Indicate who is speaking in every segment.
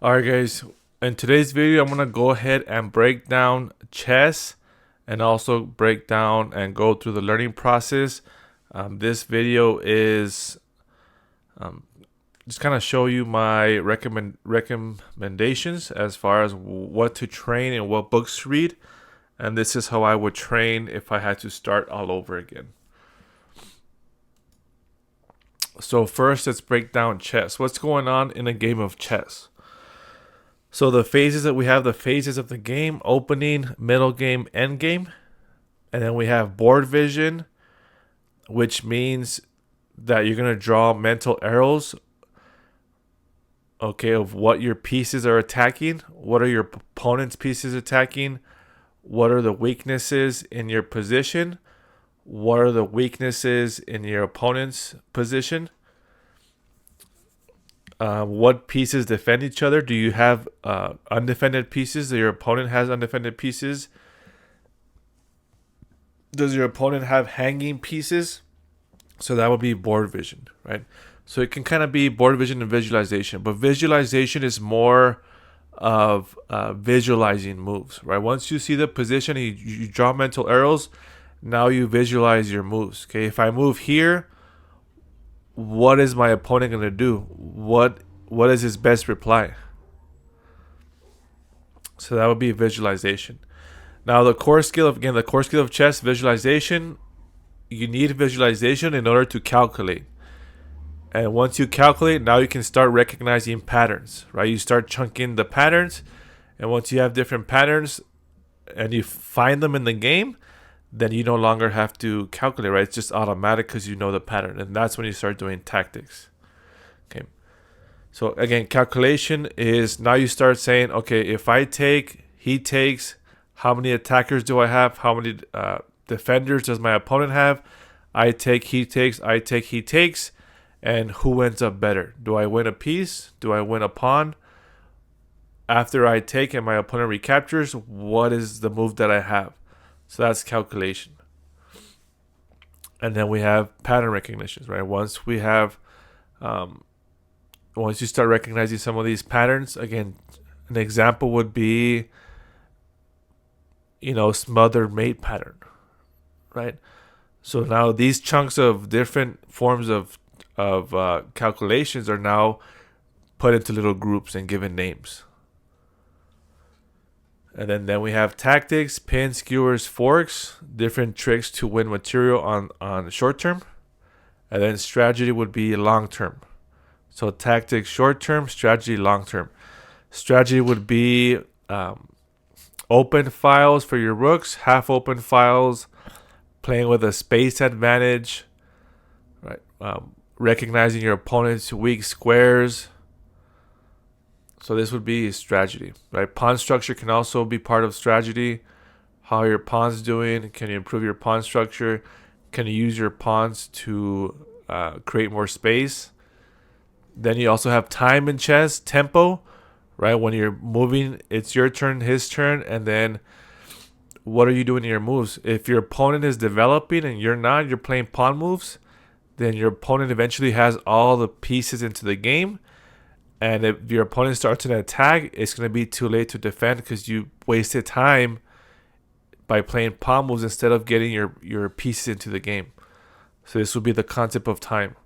Speaker 1: Alright guys, in today's video I'm going to go ahead and break down chess and also break down and go through the learning process. This video is just kind of show you my recommendations as far as what to train and what books to read. And this is how I would train if I had to start all over again. So first let's break down chess. What's going on in a game of chess? So the phases that we have, the phases of the game: opening, middle game, end game. And then we have board vision, which means that you're going to draw mental arrows, okay, of what your pieces are attacking, what are your opponent's pieces attacking, what are the weaknesses in your position, what are the weaknesses in your opponent's position. What pieces defend each other? Do you have undefended pieces? Your opponent has undefended pieces. Does your opponent have hanging pieces? So that would be board vision, right? So it can kind of be board vision and visualization, but visualization is more of visualizing moves, right? Once you see the position, you draw mental arrows. Now you visualize your moves. Okay, if I move here, what is my opponent going to do? What is his best reply? So that would be visualization. Now the core skill of chess, visualization. You need visualization in order to calculate. And once you calculate, now you can start recognizing patterns, right? You start chunking the patterns, and once you have different patterns and you find them in the game, then you no longer have to calculate, right? It's just automatic because you know the pattern. And that's when you start doing tactics. Okay. So again, calculation is now you start saying, okay, if I take, he takes, how many attackers do I have? How many defenders does my opponent have? I take, he takes, I take, he takes. And who ends up better? Do I win a piece? Do I win a pawn? After I take and my opponent recaptures, what is the move that I have? So that's calculation. And then we have pattern recognition, right? Once we have, once you start recognizing some of these patterns, again, an example would be, smothered mate pattern, right? So now these chunks of different forms of calculations are now put into little groups and given names. And then we have tactics, pins, skewers, forks, different tricks to win material on short term. And then strategy would be long term. So tactics short term, strategy long term. Strategy would be open files for your rooks, half open files, playing with a space advantage, right? Recognizing your opponent's weak squares. So this would be strategy, right? Pawn structure can also be part of strategy. How are your pawns doing? Can you improve your pawn structure? Can you use your pawns to create more space? Then you also have time in chess, tempo, right? When you're moving, it's your turn, his turn, and then what are you doing in your moves? If your opponent is developing and you're not, you're playing pawn moves, then your opponent eventually has all the pieces into the game. And if your opponent starts an attack, it's going to be too late to defend because you wasted time by playing pawn moves instead of getting your pieces into the game. So this would be the concept of time.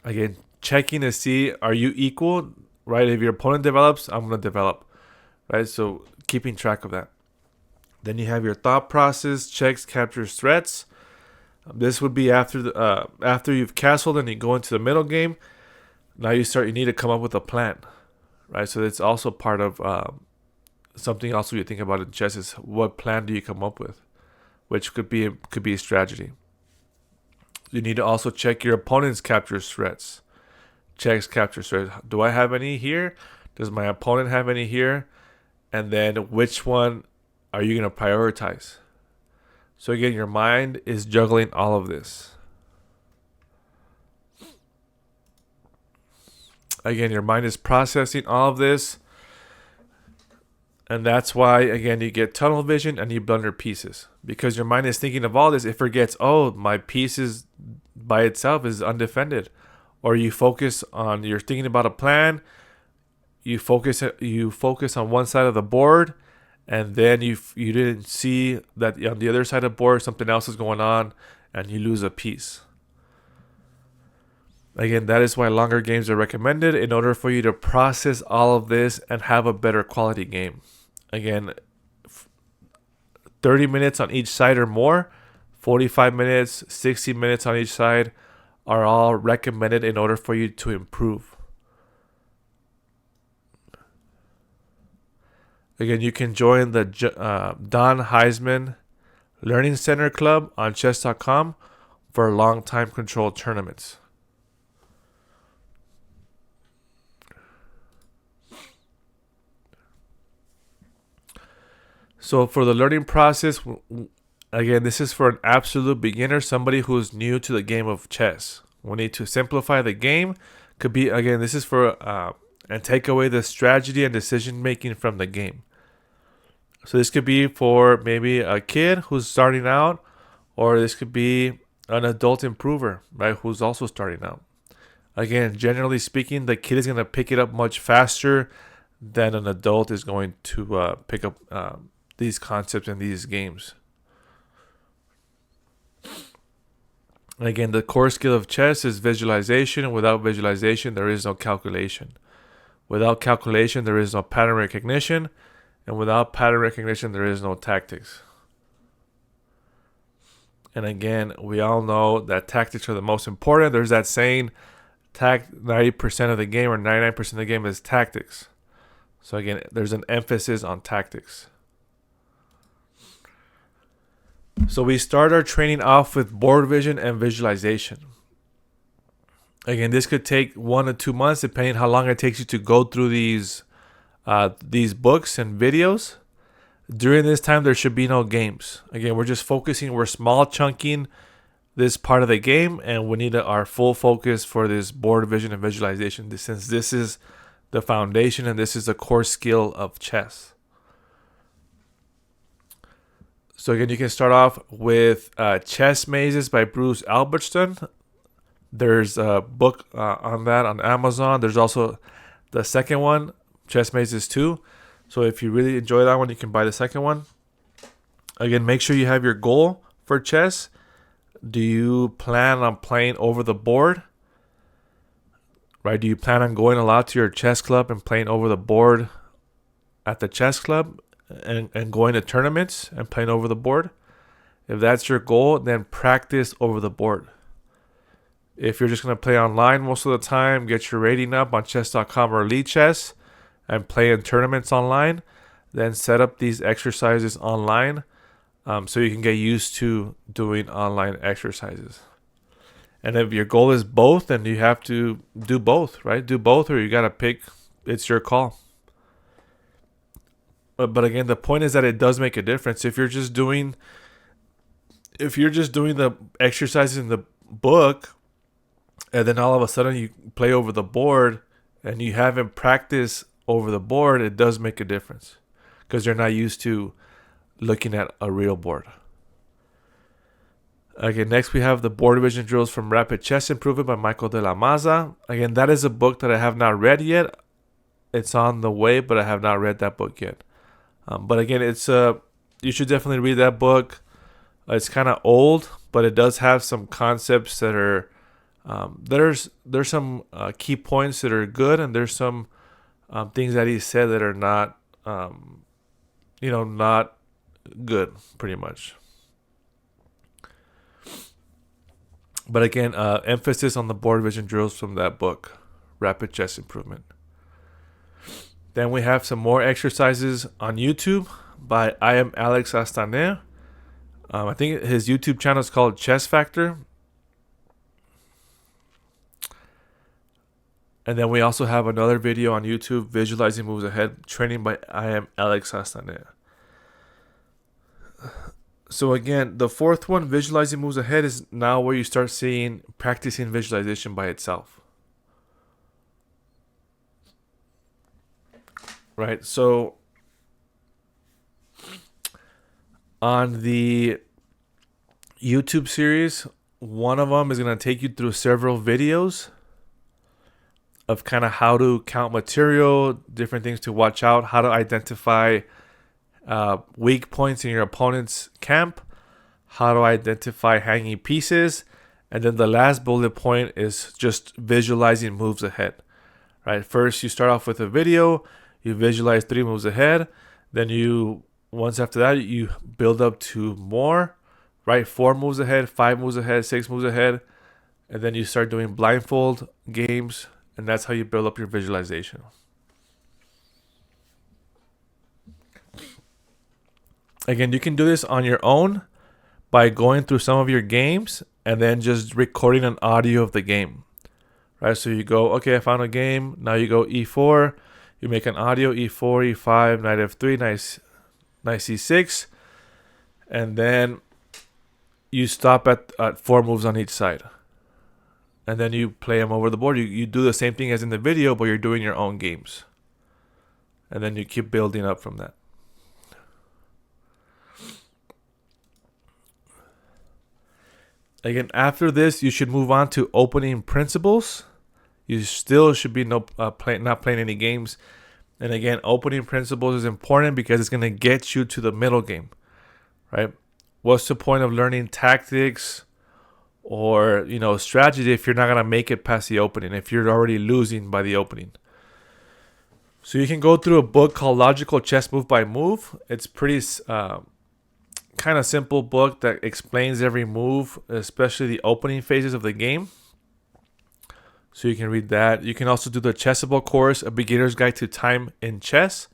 Speaker 1: Again, checking to see, are you equal, right? If your opponent develops, I'm going to develop, right? So keeping track of that. Then you have your thought process, checks, captures, threats. This would be after you've castled and you go into the middle game. Now you need to come up with a plan, right? So it's also part of something else you think about in chess is what plan do you come up with, which could be a strategy. You need to also check your opponent's capture threats. Checks, capture threats. Do I have any here? Does my opponent have any here? And then which one are you going to prioritize? So again, your mind is juggling all of this. Again, your mind is processing all of this. And that's why, again, you get tunnel vision and you blunder pieces. Because your mind is thinking of all this. It forgets, oh, my pieces by itself is undefended. Or you focus on, you're thinking about a plan. you focus on one side of the board, and then you didn't see that on the other side of the board something else is going on, and you lose a piece. Again, that is why longer games are recommended in order for you to process all of this and have a better quality game. Again, 30 minutes on each side or more, 45 minutes, 60 minutes on each side are all recommended in order for you to improve. Again, you can join the Don Heisman Learning Center Club on chess.com for long time control tournaments. So for the learning process, again, this is for an absolute beginner, somebody who is new to the game of chess. We need to simplify the game. Could be, again, this is for and take away the strategy and decision making from the game. So this could be for maybe a kid who's starting out, or this could be an adult improver, right, who's also starting out. Again, generally speaking, the kid is going to pick it up much faster than an adult is going to pick up these concepts in these games. And again, the core skill of chess is visualization. Without visualization, there is no calculation. Without calculation, there is no pattern recognition. And without pattern recognition, there is no tactics. And again, we all know that tactics are the most important. There's that saying, 90% of the game or 99% of the game is tactics. So again, there's an emphasis on tactics. So we start our training off with board vision and visualization. Again, this could take 1 to 2 months, depending how long it takes you to go through these books and videos. During this time, there should be no games. Again, we're just focusing, we're small chunking this part of the game, and we need our full focus for this board vision and visualization, since this is the foundation and this is the core skill of chess. So again, you can start off with Chess Mazes by Bruce Albertson. There's a book on that on Amazon. There's also the second one, Chess Mazes 2. So if you really enjoy that one, you can buy the second one. Again, make sure you have your goal for chess. Do you plan on playing over the board? Right? Do you plan on going a lot to your chess club and playing over the board at the chess club? And going to tournaments and playing over the board? If that's your goal, then practice over the board. If you're just going to play online most of the time, get your rating up on chess.com or Lichess and play in tournaments online, then set up these exercises online so you can get used to doing online exercises. And if your goal is both, then you have to do both, right? Do both, or you got to pick. It's your call. But again, the point is that it does make a difference. If you're just doing the exercises in the book, and then all of a sudden you play over the board and you haven't practiced over the board, it does make a difference because you're not used to looking at a real board. Okay, next we have the board vision drills from Rapid Chess Improvement by Michael de la Maza. Again, that is a book that I have not read yet. It's on the way, but I have not read that book yet. But again, it's you should definitely read that book. It's kind of old, but it does have some concepts that are there's some key points that are good, and there's some things that he said that are not not good, pretty much. But again, emphasis on the board vision drills from that book, Rapid Chess Improvement. Then we have some more exercises on YouTube by I am Alex Astaner. I think his YouTube channel is called Chess Factor. And then we also have another video on YouTube, Visualizing Moves Ahead, training by I am Alex Astaner. So again, the fourth one, Visualizing Moves Ahead, is now where you start seeing practicing visualization by itself. Right, so on the YouTube series, one of them is going to take you through several videos of kind of how to count material, different things to watch out, how to identify weak points in your opponent's camp, how to identify hanging pieces, and then the last bullet point is just visualizing moves ahead. Right? First, you start off with a video, you visualize 3 moves ahead, then once after that, you build up to more, right? 4 moves ahead, 5 moves ahead, 6 moves ahead, and then you start doing blindfold games, and that's how you build up your visualization. Again, you can do this on your own by going through some of your games and then just recording an audio of the game. Right? So you go, okay, I found a game. Now you go E4. You make an audio, E4, E5, knight F3, knight C6. And then you stop at 4 moves on each side. And then you play them over the board. You do the same thing as in the video, but you're doing your own games. And then you keep building up from that. Again, after this, you should move on to opening principles. You still should be not playing any games. And again, opening principles is important because it's going to get you to the middle game, right? What's the point of learning tactics or, strategy if you're not going to make it past the opening, if you're already losing by the opening? So you can go through a book called Logical Chess Move by Move. It's pretty kind of simple book that explains every move, especially the opening phases of the game. So you can read that. You can also do the Chessable course, A Beginner's Guide to Time in Chess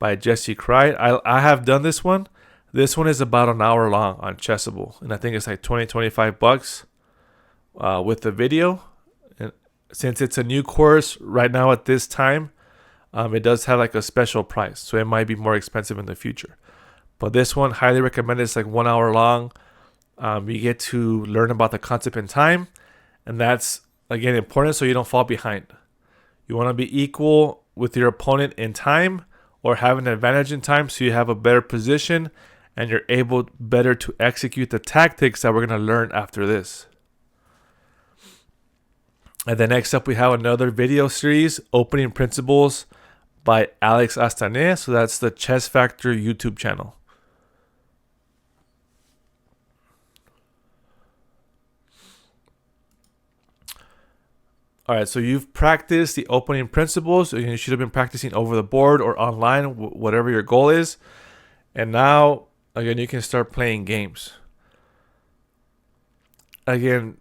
Speaker 1: by Jesse Cried. I have done this one. This one is about an hour long on Chessable, and I think it's like $20-$25 with the video. And since it's a new course right now at this time, it does have like a special price, so it might be more expensive in the future. But this one, highly recommended. It's like 1 hour long. You get to learn about the concept in time, and that's again important so you don't fall behind. You want to be equal with your opponent in time or have an advantage in time so you have a better position and you're able better to execute the tactics that we're going to learn after this. And then next up we have another video series, Opening Principles by Alex Astané. So that's the Chess Factor YouTube channel. All right, so you've practiced the opening principles. You should have been practicing over the board or online, whatever your goal is. And now, again, you can start playing games. Again,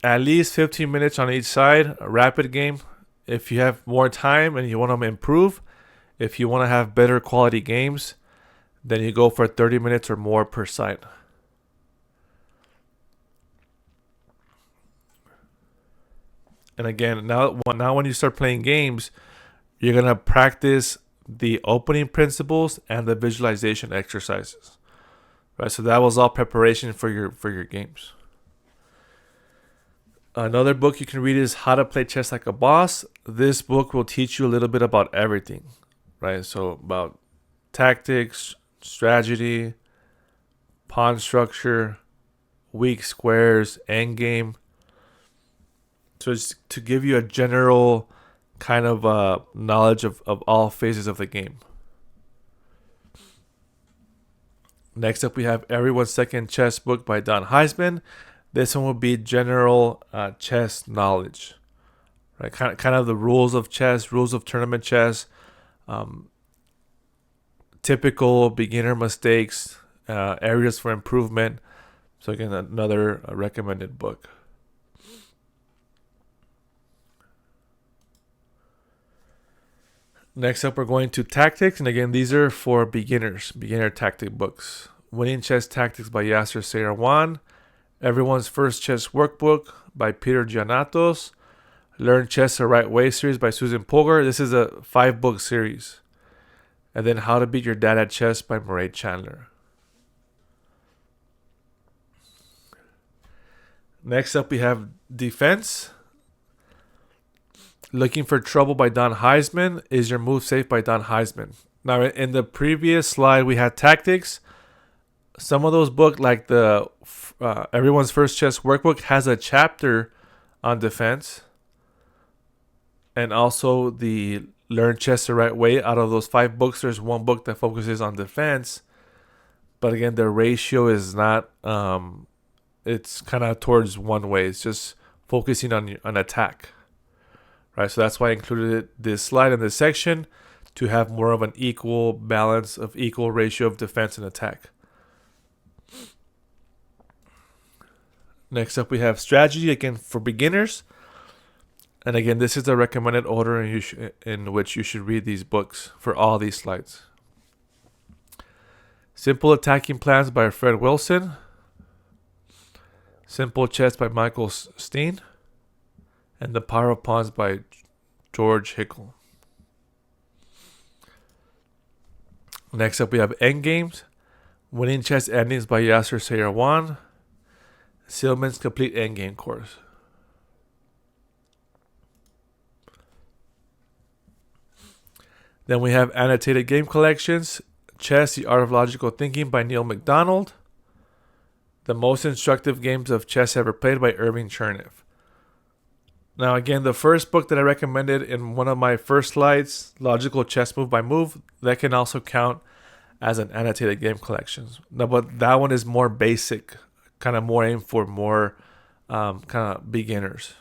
Speaker 1: at least 15 minutes on each side, a rapid game. If you have more time and you want to improve, if you want to have better quality games, then you go for 30 minutes or more per side. And again, now when you start playing games, you're going to practice the opening principles and the visualization exercises. Right? So that was all preparation for your games. Another book you can read is How to Play Chess Like a Boss. This book will teach you a little bit about everything, right? So about tactics, strategy, pawn structure, weak squares, endgame. So it's to give you a general kind of knowledge of all phases of the game. Next up, we have Everyone's Second Chess Book by Don Heisman. This one will be general chess knowledge, right? Kind of the rules of chess, rules of tournament chess, typical beginner mistakes, areas for improvement. So again, another recommended book. Next up, we're going to tactics. And again, these are for beginners, beginner tactic books. Winning Chess Tactics by Yasser Seirawan. Everyone's First Chess Workbook by Peter Giannatos. Learn Chess the Right Way series by Susan Polgar. This is a 5-book series. And then How to Beat Your Dad at Chess by Murray Chandler. Next up, we have Defense. Looking for Trouble by Don Heisman. Is Your Move Safe by Don Heisman. Now, in the previous slide, we had tactics. Some of those books, like the Everyone's First Chess Workbook, has a chapter on defense. and also the Learn Chess the Right Way. Out of those 5 books, there's one book that focuses on defense, but again, the ratio is not. It's kind of towards one way. It's just focusing on an attack, right? So that's why I included this slide in this section to have more of an equal balance of equal ratio of defense and attack. Next up, we have strategy, again for beginners. And again, this is the recommended order in which you should read these books for all these slides. Simple Attacking Plans by Fred Wilson. Simple Chess by Michael Steen. And The Power of Pawns by George Hickle. Next up, we have Endgames. Winning Chess Endings by Yasser Seirawan. Silman's Complete Endgame Course. Then we have Annotated Game Collections. Chess, The Art of Logical Thinking by Neil MacDonald. The Most Instructive Games of Chess Ever Played by Irving Chernev. Now again, the first book that I recommended in one of my first slides, Logical Chess Move by Move, that can also count as an annotated game collection. Now, but that one is more basic, kind of more aimed for more kind of beginners.